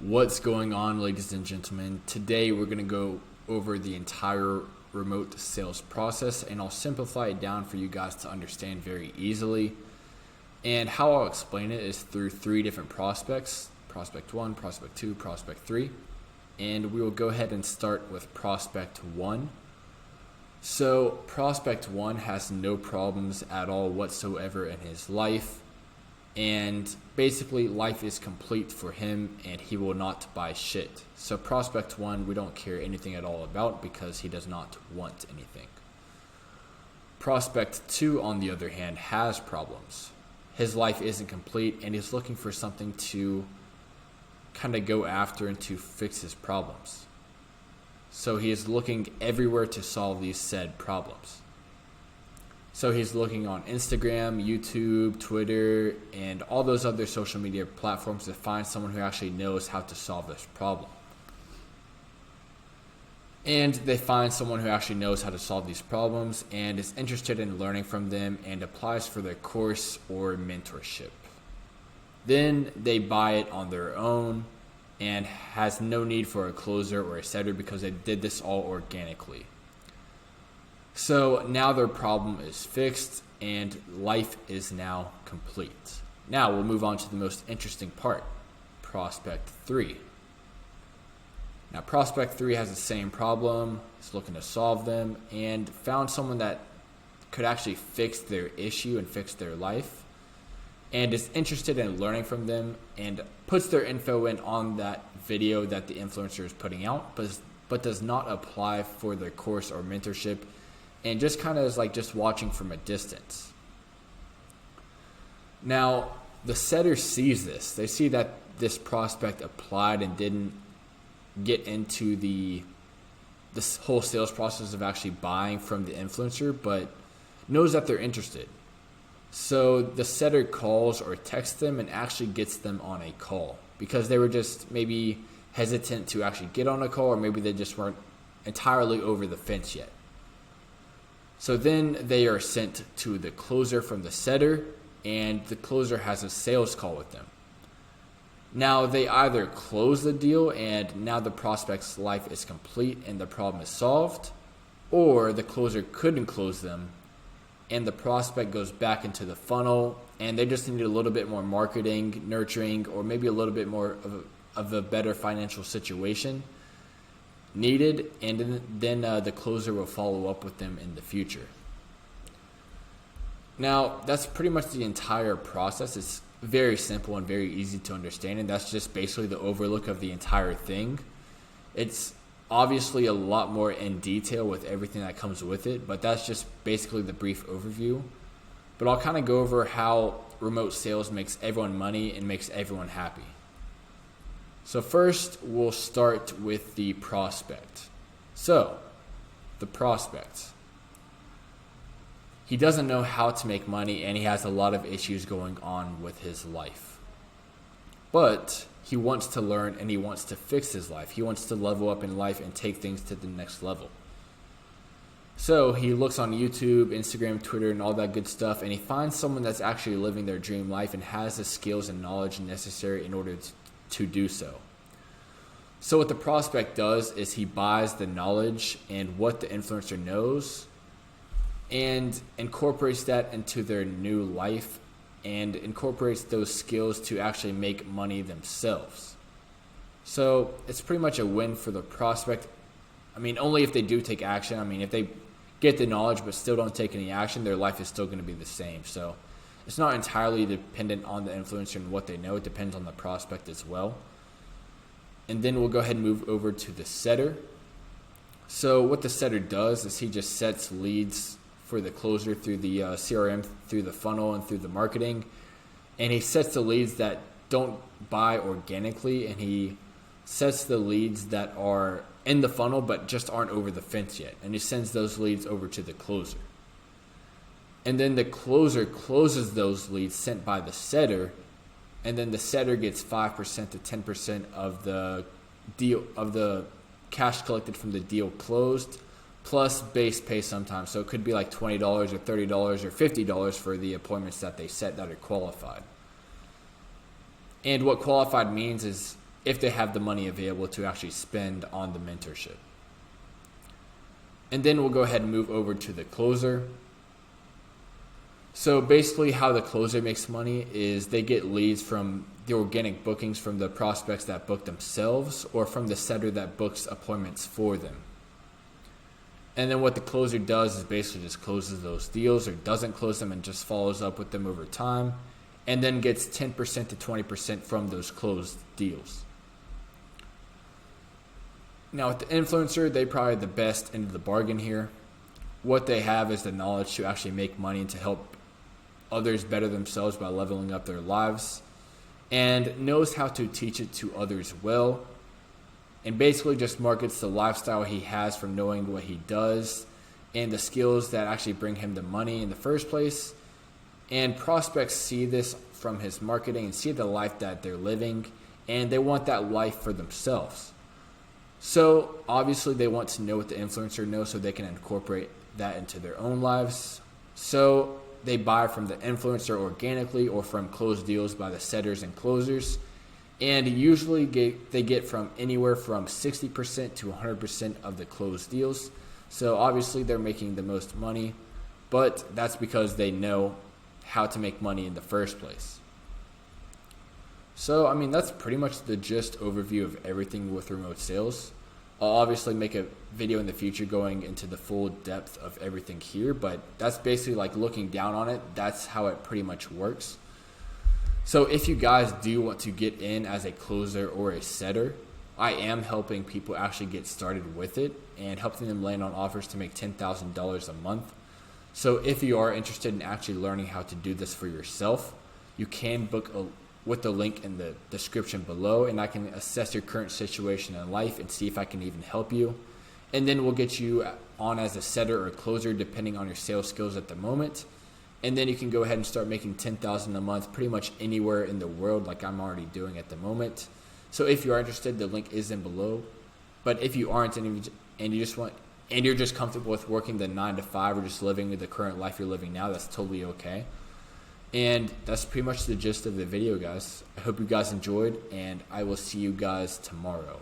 What's going on, ladies and gentlemen? Today we're going to go over the entire remote sales process, and I'll simplify it down for you guys to understand very easily. And how I'll explain it is through three different prospects: prospect 1, prospect 2, prospect 3. And we will go ahead and start with prospect 1. So prospect 1 has no problems at all whatsoever in his life. And basically life is complete for him and he will not buy shit. So prospect 1 we don't care anything at all about because he does not want anything. Prospect 2 on the other hand has problems. His life isn't complete and he's looking for something to kind of go after and to fix his problems. So he is looking everywhere to solve these said problems. So he's looking on Instagram, YouTube, Twitter, and all those other social media platforms to find someone who actually knows how to solve this problem. And they find someone who actually knows how to solve these problems and is interested in learning from them and applies for their course or mentorship. Then they buy it on their own and has no need for a closer or a setter because they did this all organically. So now their problem is fixed and life is now complete. Now we'll move on to the most interesting part, prospect 3. Now prospect 3 has the same problem, is looking to solve them, and found someone that could actually fix their issue and fix their life, and is interested in learning from them and puts their info in on that video that the influencer is putting out, but does not apply for their course or mentorship, and just kind of is like just watching from a distance. Now, the setter sees this. They see that this prospect applied and didn't get into this whole sales process of actually buying from the influencer, but knows that they're interested. So the setter calls or texts them and actually gets them on a call because they were just maybe hesitant to actually get on a call, or maybe they just weren't entirely over the fence yet. So then they are sent to the closer from the setter, and the closer has a sales call with them. Now they either close the deal and now the prospect's life is complete and the problem is solved, or the closer couldn't close them and the prospect goes back into the funnel and they just need a little bit more marketing, nurturing, or maybe a little bit more of a better financial situation needed, and then the closer will follow up with them in the future. Now, that's pretty much the entire process. It's very simple and very easy to understand, and that's just basically the overlook of the entire thing. It's obviously a lot more in detail with everything that comes with it, but that's just basically the brief overview. But I'll kind of go over how remote sales makes everyone money and makes everyone happy. So first, we'll start with the prospect. So, the prospect. He doesn't know how to make money and he has a lot of issues going on with his life. But he wants to learn and he wants to fix his life. He wants to level up in life and take things to the next level. So he looks on YouTube, Instagram, Twitter, and all that good stuff, and he finds someone that's actually living their dream life and has the skills and knowledge necessary in order to do so. So what the prospect does is he buys the knowledge and what the influencer knows and incorporates that into their new life and incorporates those skills to actually make money themselves. So it's pretty much a win for the prospect. I mean, only if they do take action. I mean, if they get the knowledge but still don't take any action, their life is still going to be the same. So it's not entirely dependent on the influencer and what they know. It depends on the prospect as well. And then we'll go ahead and move over to the setter. So what the setter does is he just sets leads for the closer through the CRM, through the funnel, and through the marketing. And he sets the leads that don't buy organically, and he sets the leads that are in the funnel but just aren't over the fence yet. And he sends those leads over to the closer. And then the closer closes those leads sent by the setter, and then the setter gets 5% to 10% of the deal, of the cash collected from the deal closed, plus base pay sometimes. So it could be like $20 or $30 or $50 for the appointments that they set that are qualified. And what qualified means is if they have the money available to actually spend on the mentorship. And then we'll go ahead and move over to the closer. So basically how the closer makes money is they get leads from the organic bookings from the prospects that book themselves or from the setter that books appointments for them. And then what the closer does is basically just closes those deals or doesn't close them and just follows up with them over time, and then gets 10% to 20% from those closed deals. Now with the influencer, they probably the best end of the bargain here. What they have is the knowledge to actually make money and to help others better themselves by leveling up their lives, and knows how to teach it to others well, and basically just markets the lifestyle he has from knowing what he does and the skills that actually bring him the money in the first place. And prospects see this from his marketing and see the life that they're living, and they want that life for themselves. So obviously they want to know what the influencer knows so they can incorporate that into their own lives. So they buy from the influencer organically or from closed deals by the setters and closers. And usually they get from anywhere from 60% to 100% of the closed deals. So obviously they're making the most money, but that's because they know how to make money in the first place. So, I mean, that's pretty much the gist overview of everything with remote sales. I'll obviously make a video in the future going into the full depth of everything here, but that's basically like looking down on it. That's how it pretty much works. So if you guys do want to get in as a closer or a setter, I am helping people actually get started with it and helping them land on offers to make $10,000 a month. So if you are interested in actually learning how to do this for yourself, you can book with the link in the description below, and I can assess your current situation in life and see if I can even help you. And then we'll get you on as a setter or closer depending on your sales skills at the moment. And then you can go ahead and start making $10,000 a month pretty much anywhere in the world like I'm already doing at the moment. So if you are interested, the link is in below. But if you aren't and you're just comfortable with working the 9 to 5 or just living the current life you're living now, that's totally okay. And that's pretty much the gist of the video, guys. I hope you guys enjoyed, and I will see you guys tomorrow.